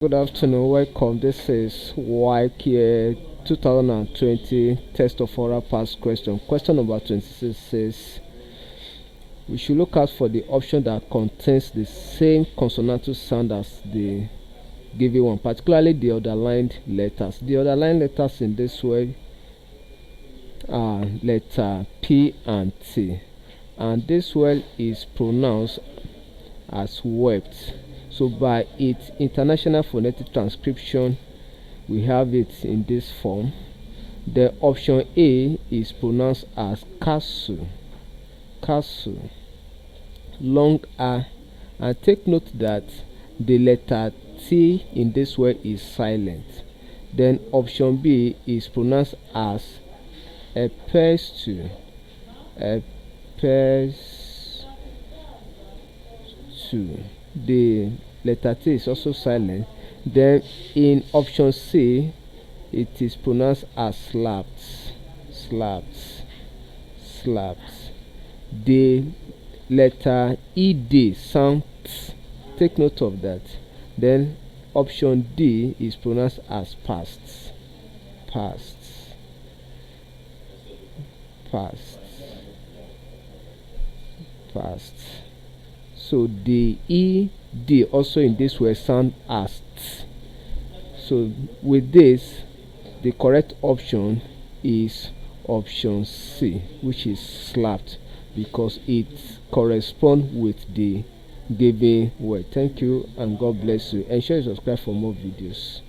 Good afternoon, welcome. This is Waec 2020 test of oral past question. Question number 26 says we should look out for the option that contains the same consonantal sound as the given one, particularly the underlined letters. The underlined letters in this way are letter P and T, and this word is pronounced as wept. So by its international phonetic transcription, we have it in this form. The option A is pronounced as castle, castle, long A, and take note that the letter T in this word is silent. Then option B is pronounced as a pestle, a pestle. The letter T is also silent. Then in option C, it is pronounced as slapped, slapped, slapped. The letter ED sounds, take note of that. Then option D is pronounced as passed, passed, passed, passed. So the ED also in this way sound as t. So with this, the correct option is option C, which is slapped, because it corresponds with the given word. Thank you and God bless you. Ensure you subscribe for more videos.